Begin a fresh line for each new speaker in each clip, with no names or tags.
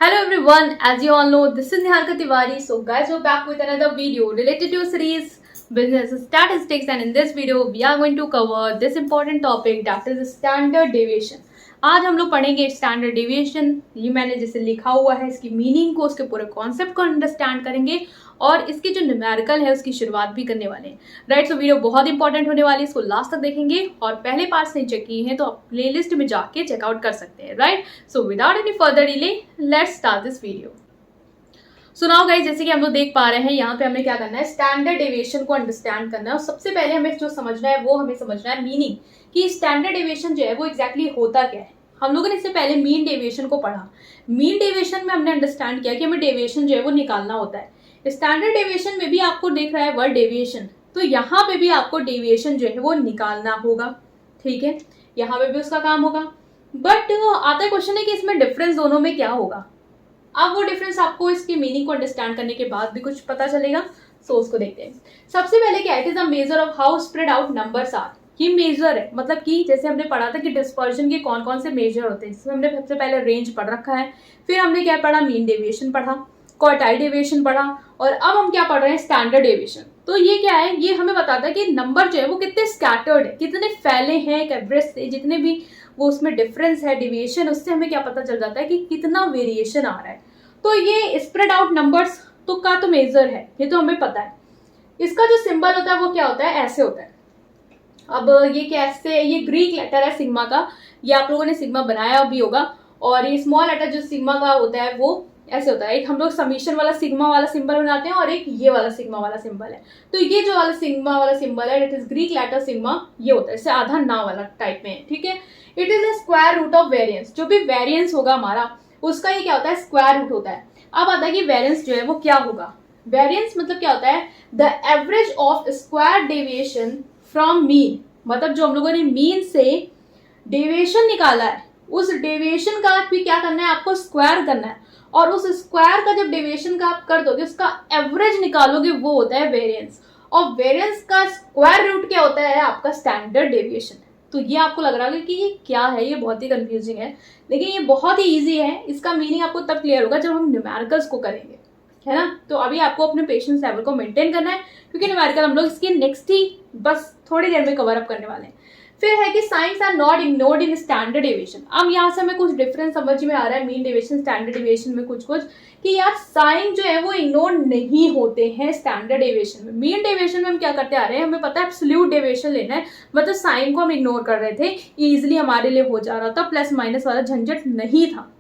Hello everyone, as you all know, this is Niharika Tiwari. So guys, we're back with another video related to series business statistics, and in this video we are going to cover this important topic, that is standard deviation. आज हम लोग पढ़ेंगे standard deviation. ये मैंने जैसे लिखा हुआ है, इसकी मीनिंग को, उसके पूरे कॉन्सेप्ट को अंडरस्टैंड करेंगे और इसके जो न्यूमेरिकल है उसकी शुरुआत भी करने वाले हैं। राइट, सो वीडियो बहुत इंपॉर्टेंट होने वाली है, इसको लास्ट तक देखेंगे और पहले पार्ट्स नहीं चेक किए हैं तो आप प्लेलिस्ट में जाके चेकआउट कर सकते हैं। Right, so without any further delay let's start this video. So now guys, जैसे कि हम लोग देख पा रहे हैं, यहाँ पे हमें क्या करना है, स्टैंडर्ड डेविएशन को अंडरस्टैंड करना है। और सबसे पहले हमें जो समझना है वो हमें समझना है मीनिंग, कि स्टैंडर्ड डेविएशन जो है वो एग्जैक्टली होता क्या है। हम लोगों ने इससे पहले मीन डेविएशन को पढ़ा। मीन डेविएशन में हमने अंडरस्टैंड किया कि हमें डेविएशन जो है वो निकालना होता है। स्टैंडर्ड डेविएशन में भी आपको देख रहा है वर्ड डेविएशन, तो यहाँ पे भी आपको डेविएशन जो है वो निकालना होगा। ठीक है, यहाँ पे भी उसका काम होगा। बट आता है क्वेश्चन है कि इसमें डिफरेंस दोनों में क्या होगा। अब वो डिफरेंस आपको इसकी मीनिंग को अंडरस्टैंड करने के बाद भी कुछ पता चलेगा। सो उसको देखते हैं। सबसे पहले क्या है, it is a measure of how spread out numbers are. ये मेजर है, मतलब कि जैसे हमने पढ़ा था कि डिस्पर्जन के कौन कौन से मेजर होते हैं। इसमें हमने सबसे पहले रेंज पढ़ रखा है, फिर हमने क्या पढ़ा, मीन डेविएशन पढ़ा, क्वार्टाइल डेविएशन पढ़ा, और अब हम क्या पढ़ रहे हैं, स्टैंडर्ड डेविएशन। तो ये क्या है, ये हमें बताता है कि नंबर जो है वो कितने स्कैटर्ड है, कितने फैले हैं एक एवरेज से, जितने भी वो उसमें डिफरेंस है डेविएशन, उससे हमें क्या पता चल जाता है कि कितना वेरिएशन आ रहा है। तो ये स्प्रेड आउट नंबर्स तो का तो मेजर है, ये तो हमें पता है। इसका जो सिंबल होता है वो क्या होता है, ऐसे होता है। अब ये कैसे, ये ग्रीक लेटर है सिग्मा का, ये आप लोगों ने सिग्मा बनाया भी होगा। और ये स्मॉल लेटर जो सिग्मा का होता है वो ऐसे होता है। एक हम लोग समीशन वाला सिग्मा वाला सिंबल बनाते हैं और एक ये वाला सिग्मा वाला सिंबल है। तो ये जो वाला सिग्मा वाला सिंबल है, it is Greek letter sigma, ये होता है, इससे आधा ना वाला टाइप में है। ठीक है, it is a square root of variance. जो भी वेरियंस होगा हमारा, उसका ये क्या होता है, स्क्वायर रूट होता है। अब आता है कि वेरियंस जो है वो क्या होगा। वेरियंस मतलब क्या होता है, the average of square deviation from mean. मतलब जो हम लोगों ने मीन से डेविएशन निकाला है, उस डेविएशन का भी क्या करना है, आपको स्क्वायर करना है। और उस स्क्वायर का जब डेविएशन का आप कर दोगे, उसका एवरेज निकालोगे, वो होता है वेरियंस। और वेरियंस का स्क्वायर रूट क्या होता है, आपका स्टैंडर्ड डेविएशन। तो ये आपको लग रहा है कि ये क्या है, ये बहुत ही कंफ्यूजिंग है, लेकिन ये बहुत ही इजी है। इसका मीनिंग आपको तब क्लियर होगा जब हम न्यूमेरिकल्स को करेंगे, है ना। तो अभी आपको अपने पेशेंस लेवल को मेंटेन करना है, क्योंकि न्यूमेरिकल हम लोग इसकी नेक्स्ट ही बस थोड़ी देर में कवर अप करने वाले हैं। फिर है कि signs are not ignored in standard deviation. अब यहाँ से हमें कुछ डिफरेंस समझ में आ रहा है मीन डेविएशन स्टैंडर्ड डेविएशन में, कुछ कि यार साइन जो है वो इग्नोर नहीं होते हैं स्टैंडर्ड डेविएशन में। मीन डेविएशन में हम क्या करते आ रहे हैं, हमें पता है एब्सोल्यूट डेविएशन लेना है, मतलब साइन को हम इग्नोर कर रहे थे, इजिली हमारे लिए हो जा रहा था, प्लस माइनस वाला झंझट नहीं था।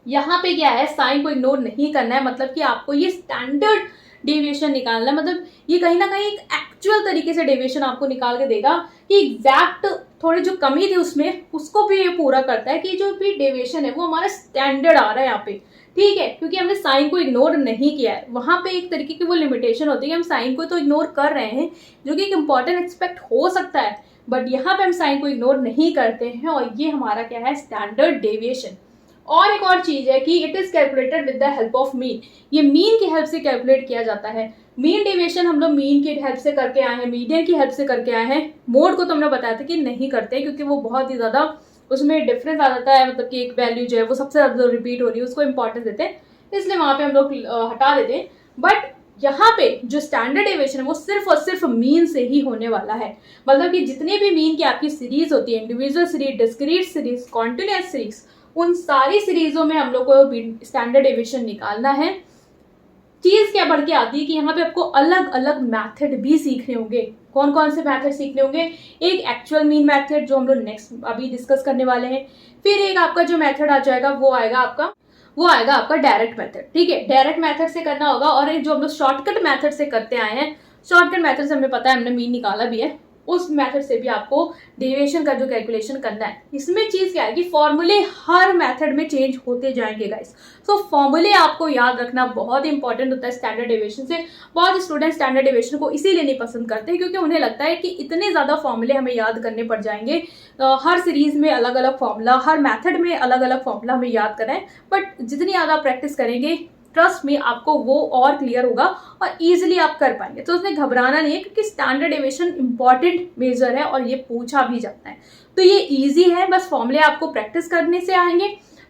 यहाँ पे क्या है, साइन को इग्नोर नहीं करना है, मतलब कि आपको ये स्टैंडर्ड डेविएशन निकालना है। मतलब ये कहीं ना कहीं एक एक्चुअल तरीके से डेविएशन आपको निकाल के देगा कि एग्जैक्ट थोड़ी जो कमी थी उसमें, उसको भी ये पूरा करता है कि जो भी डेविएशन है वो हमारा स्टैंडर्ड आ रहा है यहाँ पे। ठीक है, क्योंकि हमने साइन को इग्नोर नहीं किया है। वहां पे एक तरीके की वो लिमिटेशन होती है, हम साइन को तो इग्नोर कर रहे हैं, जो कि एक इंपॉर्टेंट एक्सपेक्ट हो सकता है, बट यहाँ पे हम साइन को इग्नोर नहीं करते हैं, और ये हमारा क्या है, स्टैंडर्ड डेविएशन। और एक और चीज है कि it is calculated with the help of mean. ये मीन की हेल्प से कैलकुलेट किया जाता है। मीन डेविएशन हम लोग मीन की हेल्प से करके आए हैं, मीडियन की हेल्प से करके आए हैं। मोड को तो हमने बताया था कि नहीं करते, क्योंकि वो बहुत ही ज्यादा उसमें डिफरेंस आ जाता है, मतलब कि एक वैल्यू जो है वो सबसे ज्यादा रिपीट हो रही है, उसको इंपॉर्टेंस देते हैं, इसलिए वहां पे हम लोग हटा देते हैं। बट यहाँ पे जो स्टैंडर्ड डेविएशन है वो सिर्फ और सिर्फ मीन से ही होने वाला है। मतलब कि जितने भी मीन की आपकी सीरीज होती है, individual series, discrete series, continuous series, उन सारी सीरीजों में हम लोग को स्टैंडर्ड डेविएशन निकालना है। चीज क्या बढ़ के आती है कि यहाँ पे आपको अलग अलग मेथड भी सीखने होंगे। कौन कौन से मेथड सीखने होंगे, एक एक्चुअल मीन मेथड जो हम लोग नेक्स्ट अभी डिस्कस करने वाले हैं, फिर एक आपका जो मेथड आ जाएगा वो आएगा आपका डायरेक्ट मेथड। ठीक है, डायरेक्ट मेथड से करना होगा, और एक जो हम लोग शॉर्टकट मेथड से करते आए हैं, शॉर्टकट मेथड से हमें पता है, हमने मीन निकाला भी है, उस मेथड से भी आपको डेविएशन का जो कैलकुलेशन करना है। इसमें चीज क्या है कि फॉर्मूले हर मेथड में चेंज होते जाएंगे गाइस। सो फॉर्मूले आपको याद रखना बहुत इंपॉर्टेंट होता है स्टैंडर्ड डेविएशन से। बहुत स्टूडेंट स्टैंडर्ड डेविएशन को इसीलिए नहीं पसंद करते, क्योंकि उन्हें लगता है कि इतने ज्यादा फॉर्मूले हमें याद करने पड़ जाएंगे, हर सीरीज में अलग अलग फॉर्मूला, हर मेथड में अलग अलग फॉर्मूला हमें याद करना है। बट जितनी ज्यादा प्रैक्टिस करेंगे, ट्रस्ट में आपको वो और क्लियर होगा और इजीली आप कर पाएंगे। तो उसमें घबराना नहीं है, क्योंकि स्टैंडर्ड डेविएशन इंपॉर्टेंट मेजर है और ये पूछा भी जाता है। तो ये इजी है, बस फॉर्मूले आपको प्रैक्टिस करने से आएंगे।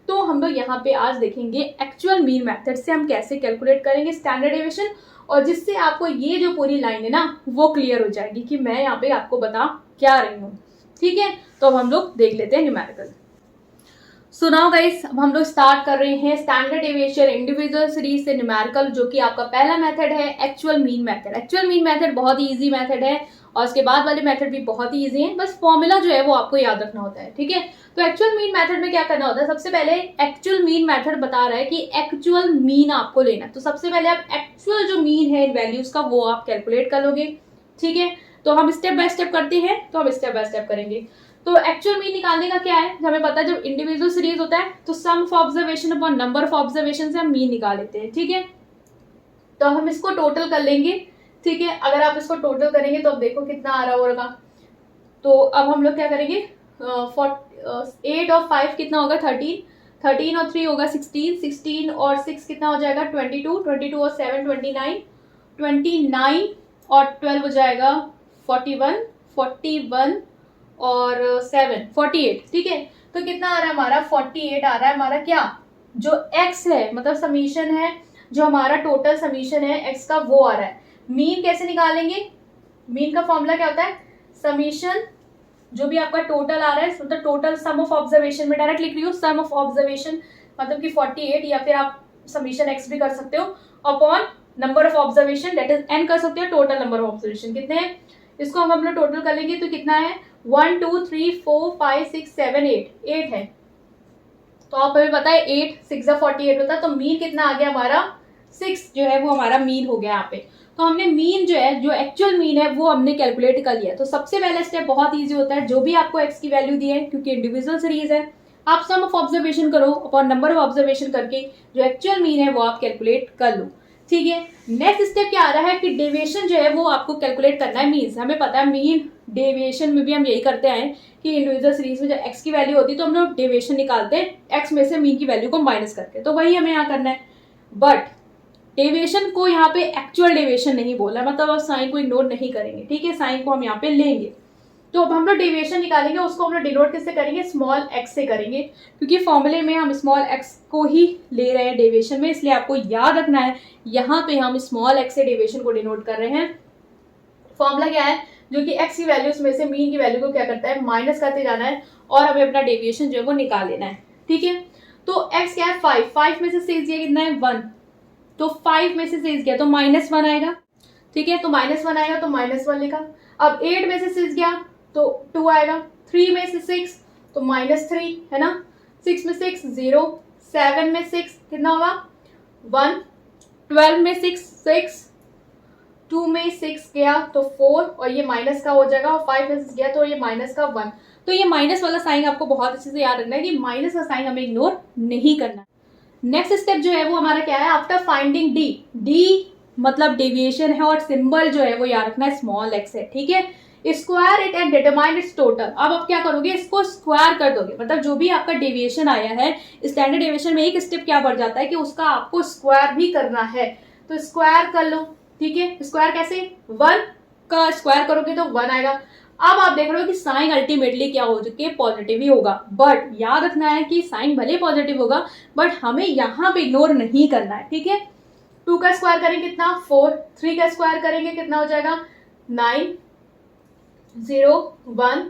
तो हम लोग यहाँ पे आज देखेंगे एक्चुअल मीन मेथड से हम कैसे कैलकुलेट करेंगे स्टैंडर्ड डेविएशन, और जिससे आपको ये जो पूरी लाइन है ना वो क्लियर हो जाएगी कि मैं यहाँ पे आपको बता क्या रही हूँ। ठीक है, तो अब हम लोग देख लेते हैं न्यूमेरिकल। सो नाउ गाइस, अब हम लोग स्टार्ट कर रहे हैं स्टैंडर्ड डेविएशन इंडिविजुअल सीरीज से न्यूमेरिकल, जो कि आपका पहला मेथड है actual mean method. Actual mean method बहुत ही इजी मेथड है और उसके बाद वाले मेथड भी बहुत ही इजी है, बस फॉर्मूला जो है वो आपको याद रखना होता है। ठीक है, तो एक्चुअल मीन मेथड में क्या करना होता है, सबसे पहले एक्चुअल मीन मेथड बता रहा है कि एक्चुअल मीन आपको लेना है, तो सबसे पहले आप एक्चुअल जो मीन है इन वैल्यूज का वो आप कैलकुलेट कर लोगे। ठीक है, तो हम स्टेप बाय स्टेप करते हैं, तो हम स्टेप बाय स्टेप करेंगे। तो एक्चुअल मीन निकालने का क्या है, हमें पता है जब इंडिविजुअल सीरीज होता है तो sum of observation upon number of observation से हम मीन निकाल लेते हैं। ठीक है, तो हम इसको टोटल कर लेंगे। ठीक है, अगर आप इसको टोटल करेंगे तो अब देखो कितना आ रहा होगा। तो अब हम लोग क्या करेंगे, 8 और 5 कितना होगा 13, 13 और 3 होगा 16, 16 और 6 कितना हो जाएगा 22, 22 और 7 29, 29 और 12 हो जाएगा 41, 41 और 7 48। ठीक है, तो कितना आ रहा है हमारा 48 आ रहा है हमारा, क्या जो x है मतलब समीशन है, जो हमारा टोटल समीशन है x का वो आ रहा है। मीन कैसे निकालेंगे, मीन का फॉर्मूला क्या होता है, समीशन जो भी आपका टोटल आ रहा है मतलब टोटल सम ऑफ ऑब्जर्वेशन में डायरेक्ट लिख रही हूँ, सम ऑफ ऑब्जर्वेशन मतलब कि 48, या फिर आप समीशन x भी कर सकते हो upon number of observation that is n कर सकते हो, टोटल नंबर ऑफ ऑब्जर्वेशन कितने हैं, इसको हम लोग टोटल कर लेंगे तो कितना है 1 2 3 4 5 6 7 8 है। तो आप हमें पता है 8 6 48 होता है, तो मीन कितना आ गया हमारा 6 जो है वो हमारा मीन हो गया यहाँ पे। तो हमने मीन जो है जो एक्चुअल मीन है वो हमने कैलकुलेट कर लिया। तो सबसे पहला स्टेप बहुत इजी होता है, जो भी आपको x की वैल्यू दी है क्योंकि इंडिविजुअल सीरीज है, आप सम ऑफ ऑब्जर्वेशन करो अपॉन नंबर ऑफ ऑब्जर्वेशन करके जो एक्चुअल मीन है वो आप कैलकुलेट कर लो। ठीक है, नेक्स्ट स्टेप क्या आ रहा है कि डेविएशन जो है वो आपको कैलकुलेट करना है। मीन्स हमें पता है मीन डेविएशन में भी हम यही करते हैं कि इंडिविजुअल सीरीज में जब x की वैल्यू होती है तो हम लोग डेविएशन निकालते हैं x में से मीन की वैल्यू को माइनस करके, तो वही हमें यहाँ करना है। बट डेविएशन को यहाँ पे एक्चुअल डेविएशन नहीं बोला, मतलब आप साइन को इग्नोर नहीं करेंगे। ठीक है, साइन को हम यहाँ पे लेंगे। तो अब हम लोग डेविएशन निकालेंगे, उसको हम लोग डिनोट किससे करेंगे, स्मॉल x से करेंगे, क्योंकि फॉर्मूले में हम स्मॉल x को ही ले रहे हैं डेविएशन में, इसलिए आपको याद रखना है यहाँ पे हम स्मॉल x से डेविएशन को डिनोट कर रहे हैं। फॉर्मूला क्या है, जो कि x की वैल्यूज में से मीन की वैल्यू को क्या करता है माइनस करते जाना है और हमें अपना डेविएशन जो है वो निकाल लेना है। ठीक है, तो x क्या है 5, 5 में से 6 गया कितना है 1, तो 5 में से 6 गया तो -1 आएगा। ठीक है, तो -1 आएगा तो -1 लिखा। अब 8 में से 6 गया तो 2 आएगा, 3 में से 6 तो -3 है ना, 6 में 6 0, 7 में 6 कितना होगा 1, 12 में 6 6, 2 में 6 गया तो 4 और ये माइनस का हो जाएगा, और 5 में 6 गया तो ये माइनस का 1। तो ये माइनस वाला साइन आपको बहुत अच्छे से याद रखना है कि माइनस का साइन हमें इग्नोर नहीं करना। नेक्स्ट स्टेप जो है वो हमारा क्या है, आफ्टर फाइंडिंग डी, डी मतलब डेविएशन है और सिंबल जो है वो याद रखना है स्मॉल x है। ठीक है, square it and determine its total. अब आप क्या करोगे, इसको स्क्वायर कर दोगे, मतलब जो भी आपका डेविएशन आया है स्टैंडर्ड डेविएशन में एक स्टेप क्या बढ़ जाता है कि उसका आपको स्क्वायर भी करना है, तो स्क्वायर कर लो। ठीक है, स्क्वायर कैसे, 1 का स्क्वायर करोगे तो 1 आएगा। अब आप देख रहे हो कि साइन अल्टीमेटली क्या हो चुकी है, पॉजिटिव ही होगा, बट याद रखना है कि साइन भले पॉजिटिव होगा बट हमें यहाँ पे इग्नोर नहीं करना है। ठीक है, 2 का स्क्वायर करेंगे कितना 4, 3 का स्क्वायर करेंगे कितना हो जाएगा 9, 0 1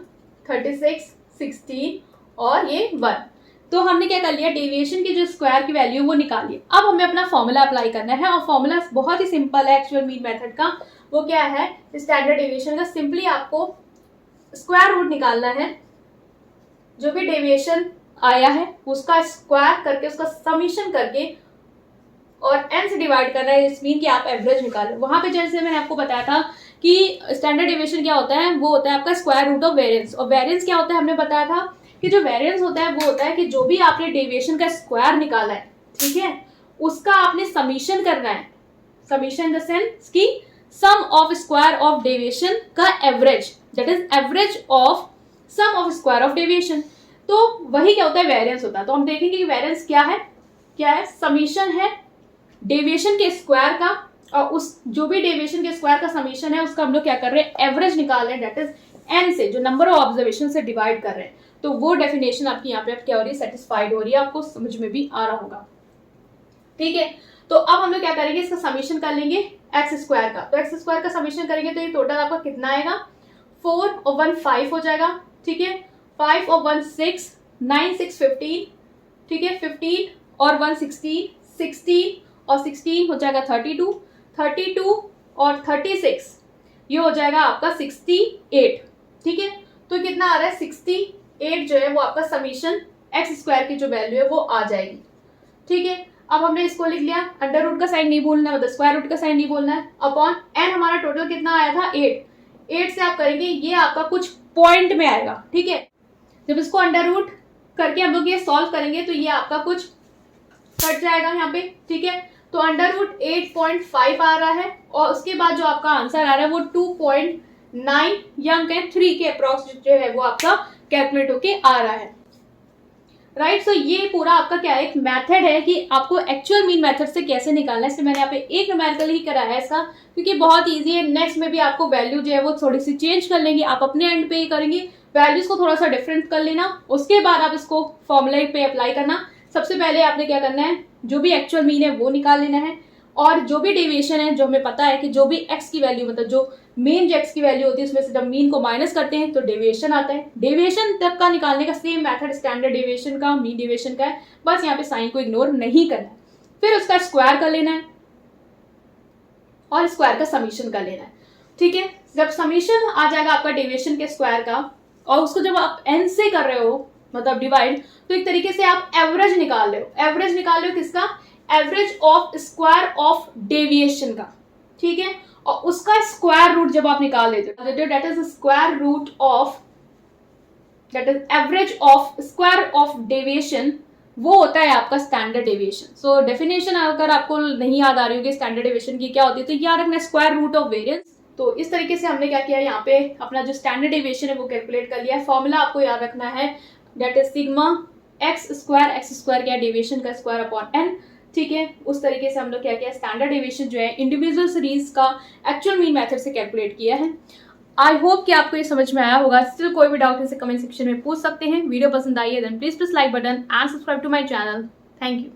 36 16 और ये 1। तो हमने क्या कर लिया, डेविएशन की जो स्क्वायर की वैल्यू वो निकाल ली। अब हमें अपना फॉर्मूला अप्लाई करना है और फॉर्मूला बहुत ही सिंपल है एक्चुअल मीन मेथड का। वो क्या है, स्टैंडर्ड डेविएशन का सिंपली आपको स्क्वायर रूट निकालना है, जो भी डेविएशन आया है उसका स्क्वायर करके उसका समीशन करके और n से डिवाइड करना है, इस मीन कि आप एवरेज निकालें। वहां पे जैसे मैंने आपको बताया था कि स्टैंडर्ड डेविएशन क्या होता है, वो होता है आपका स्क्वायर रूट ऑफ वेरिएंस। और वेरिएंस क्या होता है, हमने बताया था कि जो वेरिएंस होता है वो होता है कि जो भी आपने डेविएशन का स्क्वायर निकाला है, ठीक है, उसका आपने समीशन करना है। समीशन इन द सेंस कि sum of square of deviation का average, that is average of sum of square of deviation. तो वही क्या होता है, वेरिएंस होता है। तो हम देखेंगे कि वेरिएंस क्या है, समीशन है डेविएशन के स्क्वायर का, और उस जो भी डेविएशन के स्क्वायर का समीशन है उसका हम लोग क्या कर रहे हैं, एवरेज निकाल रहे हैं, दैट इज n से, जो नंबर ऑफ ऑब्जर्वेशन से डिवाइड कर रहे हैं। तो वो डेफिनेशन आपकी यहाँ पे अब क्या हो रही है, सेटिस्फाइड हो रही है, आपको समझ में भी आ रहा होगा। ठीक है, तो अब हम लोग क्या करेंगे, इसका समीशन कर लेंगे एक्स स्क्वायर का। तो एक्स स्क्वायर का समीशन करेंगे तो ये टोटल आपका कितना आएगा, 4 और 1 5 हो जाएगा। ठीक है, 5 और 1 6, 9 6 15। ठीक है, 15 और 1 16, 16 और 16 हो जाएगा 32, 32 और 36 ये हो जाएगा आपका 68। ठीक है, तो कितना आ रहा है, 68 जो है वो आपका समीशन एक्स स्क्वायर की जो वैल्यू है वो आ जाएगी। ठीक है, अब हमने इसको लिख लिया, अंडर रूट का साइन नहीं बोलना है, मतलब स्क्वायर रूट का साइन नहीं बोलना है, अपॉन एन हमारा टोटल कितना आया था 8 से आप करेंगे ये आपका कुछ पॉइंट में आएगा। ठीक है, जब इसको अंडर रूट करके हम लोग ये सॉल्व करेंगे तो ये आपका कुछ कट जाएगा यहाँ पे। ठीक है, तो अंडर रूट 8.5 आ रहा है और उसके बाद जो आपका आंसर आ रहा है वो 2.9 या हम कहें 3 के अप्रॉक्स जो है वो आपका कैलकुलेट होके आ रहा है। राइट, सो ये पूरा आपका क्या है, एक मेथड है कि आपको एक्चुअल मीन मेथड से कैसे निकालना है। इसलिए मैंने यहाँ पे एक न्यूमेरिकल ही कराया है इसका, क्योंकि बहुत इजी है। नेक्स्ट में भी आपको वैल्यू जो है वो थोड़ी सी चेंज कर लेंगे, आप अपने एंड पे ही करेंगे, वैल्यूज को थोड़ा सा डिफरेंट कर लेना, उसके बाद आप इसको फॉर्मूले पे अप्लाई करना। सबसे पहले आपने क्या करना है, जो भी एक्चुअल मीन है वो निकाल लेना है, और जो भी डेविएशन है, जो हमें पता है कि जो भी एक्स की वैल्यू, मतलब जो मेन जो एक्स की वैल्यू होती है उसमें से जब मीन को माइनस करते हैं तो डेविएशन आता है। डेविएशन तक का निकालने का सेम मेथड स्टैंडर्ड डेविएशन का, मीन डेविएशन का है, बस यहाँ पे साइन को इग्नोर नहीं करना है। फिर उसका स्क्वायर कर लेना है और स्क्वायर का समीशन कर लेना है। ठीक है, जब समीशन आ जाएगा आपका डेविएशन के स्क्वायर का, और उसको जब आप एन से कर रहे हो मतलब डिवाइड, तो एक तरीके से आप एवरेज निकाल रहे हो। एवरेज निकाल रहे हो किसका, average of square of deviation का। ठीक है, और उसका स्क्वायर रूट जब आप निकाल लेते हो, that is square root of, that is average of square of deviation, वो होता है आपका स्टैंडर्ड डेविएशन। सो डेफिनेशन अगर आपको नहीं याद आ रही होगी स्टैंडर्ड डेविएशन की क्या होती है, तो याद रखना स्क्वायर रूट ऑफ वेरिएंस। तो इस तरीके से हमने क्या किया, यहाँ पे अपना जो स्टैंडर्ड डेविएशन है वो कैलकुलेट कर लिया है। फॉर्मूला आपको याद रखना है, that is sigma x square क्या डेविएशन का स्क्वायर अपॉन एन। ठीक है, उस तरीके से हम लोग क्या किया, स्टैंडर्ड डेविएशन जो है इंडिविजुअल सीरीज का एक्चुअल मीन मेथड से कैलकुलेट किया है। आई होप कि आपको ये समझ में आया होगा। स्टिल कोई भी डाउट है कमेंट सेक्शन में पूछ सकते हैं। वीडियो पसंद आई है then please like button and subscribe to my channel. Thank you.